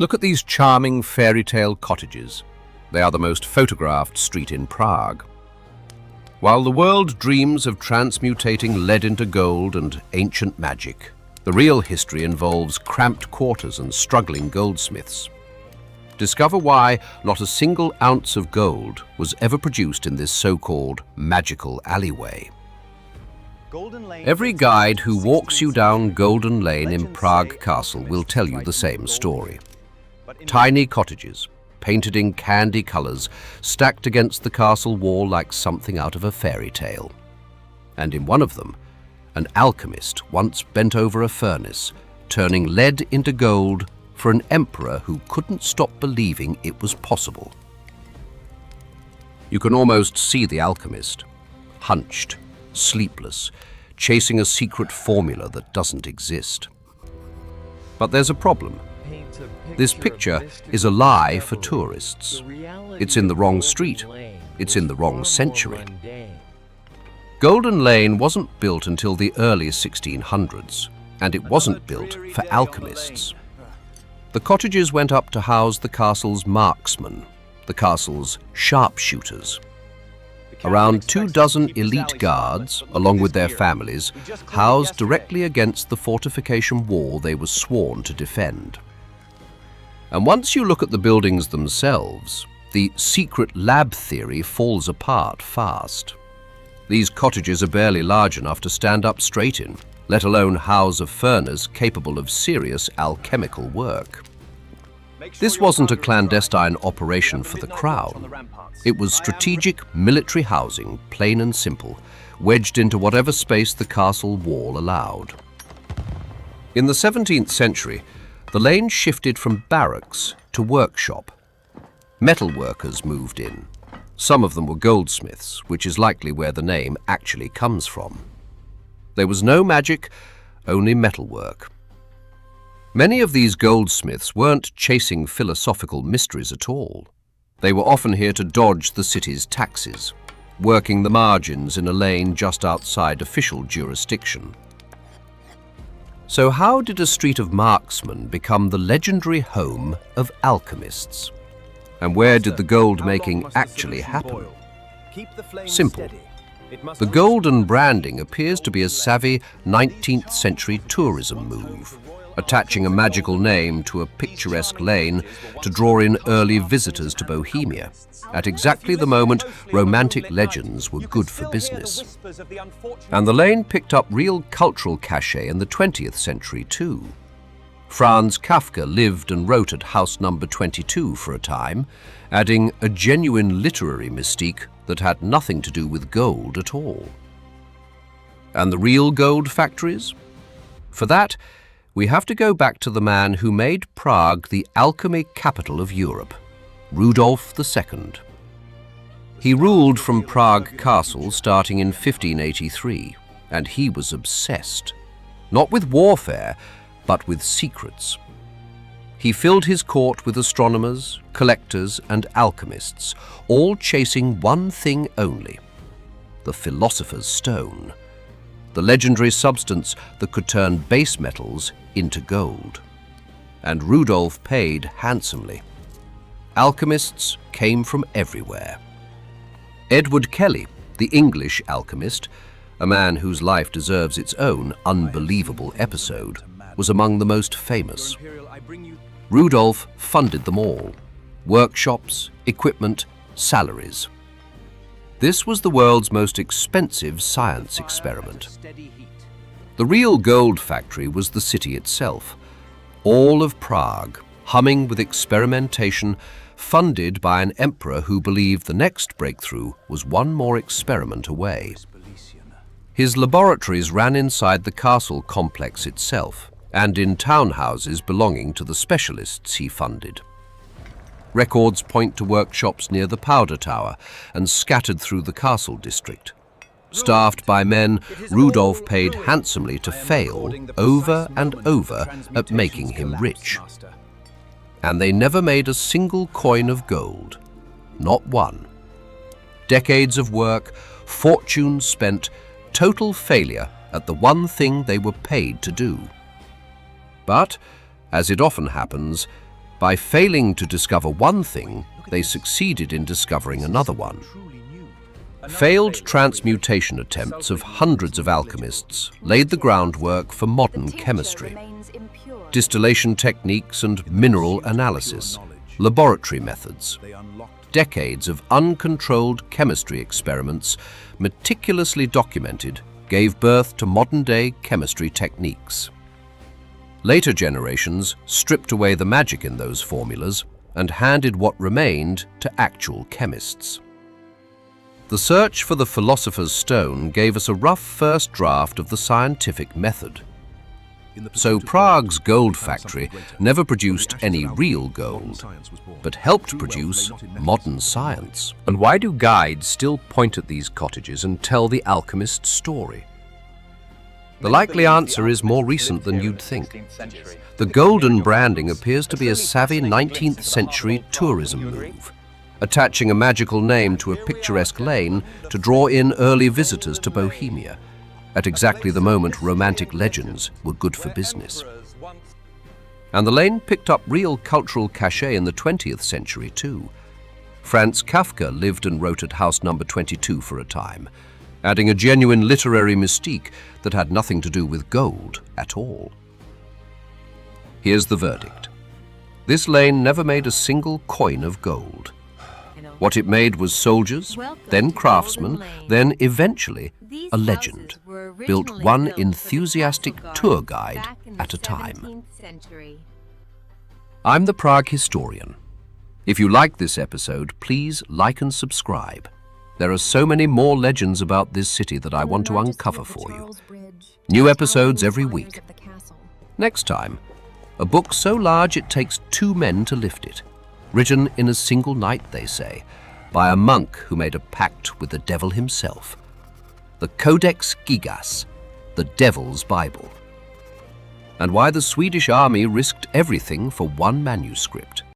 Look at these charming fairy tale cottages. They are the most photographed street in Prague. While the world dreams of transmutating lead into gold and ancient magic, the real history involves cramped quarters and struggling goldsmiths. Discover why not a single ounce of gold was ever produced in this so-called magical alleyway. Every guide who walks you down Golden Lane in Prague Castle will tell you the same story. Tiny cottages, painted in candy colors, stacked against the castle wall like something out of a fairy tale. And in one of them, an alchemist once bent over a furnace, turning lead into gold for an emperor who couldn't stop believing it was possible. You can almost see the alchemist, hunched, sleepless, chasing a secret formula that doesn't exist. But there's a problem. This picture is a lie for tourists. It's in the wrong street. It's in the wrong century. Golden Lane wasn't built until the early 1600s, and it wasn't built for alchemists. The cottages went up to house the castle's marksmen, the castle's sharpshooters. Around 24 elite guards, along with their families, housed directly against the fortification wall they were sworn to defend. And once you look at the buildings themselves, the secret lab theory falls apart fast. These cottages are barely large enough to stand up straight in, let alone house a furnace capable of serious alchemical work. This wasn't a clandestine operation for the crown. It was strategic military housing, plain and simple, wedged into whatever space the castle wall allowed. In the 17th century, the lane shifted from barracks to workshop. Metal workers moved in. Some of them were goldsmiths, which is likely where the name actually comes from. There was no magic, only metalwork. Many of these goldsmiths weren't chasing philosophical mysteries at all. They were often here to dodge the city's taxes, working the margins in a lane just outside official jurisdiction. So how did a street of marksmen become the legendary home of alchemists? And where did the gold making actually happen? Simple. The golden branding appears to be a savvy 19th century tourism move, attaching a magical name to a picturesque lane to draw in early visitors to Bohemia, at exactly the moment romantic legends were good for business. And the lane picked up real cultural cachet in the 20th century too. Franz Kafka lived and wrote at house number 22 for a time, adding a genuine literary mystique that had nothing to do with gold at all. And the real gold factories? For that, we have to go back to the man who made Prague the alchemy capital of Europe, Rudolf II. He ruled from Prague Castle starting in 1583, and he was obsessed, not with warfare, but with secrets. He filled his court with astronomers, collectors, and alchemists, all chasing one thing only: the philosopher's stone, the legendary substance that could turn base metals into gold. And Rudolf paid handsomely. Alchemists came from everywhere. Edward Kelly, the English alchemist, a man whose life deserves its own unbelievable episode, was among the most famous. Rudolf funded them all: workshops, equipment, salaries. This was the world's most expensive science experiment. The real gold factory was the city itself, all of Prague, humming with experimentation, funded by an emperor who believed the next breakthrough was one more experiment away. His laboratories ran inside the castle complex itself and in townhouses belonging to the specialists he funded. Records point to workshops near the Powder Tower and scattered through the castle district. Staffed by men Rudolf paid handsomely to fail over and over at making him rich. And they never made a single coin of gold, not one. Decades of work, fortunes spent, total failure at the one thing they were paid to do. But, as it often happens, By failing to discover one thing, they succeeded in discovering another one. Failed transmutation attempts of hundreds of alchemists laid the groundwork for modern chemistry. Distillation techniques and mineral analysis, laboratory methods, decades of uncontrolled chemistry experiments meticulously documented gave birth to modern-day chemistry techniques. Later generations stripped away the magic in those formulas and handed what remained to actual chemists. The search for the philosopher's stone gave us a rough first draft of the scientific method. So Prague's gold factory never produced any real gold, but helped produce modern science. And why do guides still point at these cottages and tell the alchemist's story? The likely answer is more recent than you'd think. The golden branding appears to be a savvy 19th century tourism move, attaching a magical name to a picturesque lane to draw in early visitors to Bohemia, at exactly the moment romantic legends were good for business. And the lane picked up real cultural cachet in the 20th century too. Franz Kafka lived and wrote at house number 22 for a time, adding a genuine literary mystique that had nothing to do with gold at all. Here's the verdict. This lane never made a single coin of gold. What it made was soldiers, then craftsmen, then eventually a legend, built one enthusiastic tour guide at a time. I'm the Prague historian. If you like this episode, please like and subscribe. There are so many more legends about this city that I want to uncover for you. New episodes every week. Next time, a book so large it takes 2 men to lift it. Written in a single night, they say, by a monk who made a pact with the devil himself. The Codex Gigas, the Devil's Bible. And why the Swedish army risked everything for one manuscript.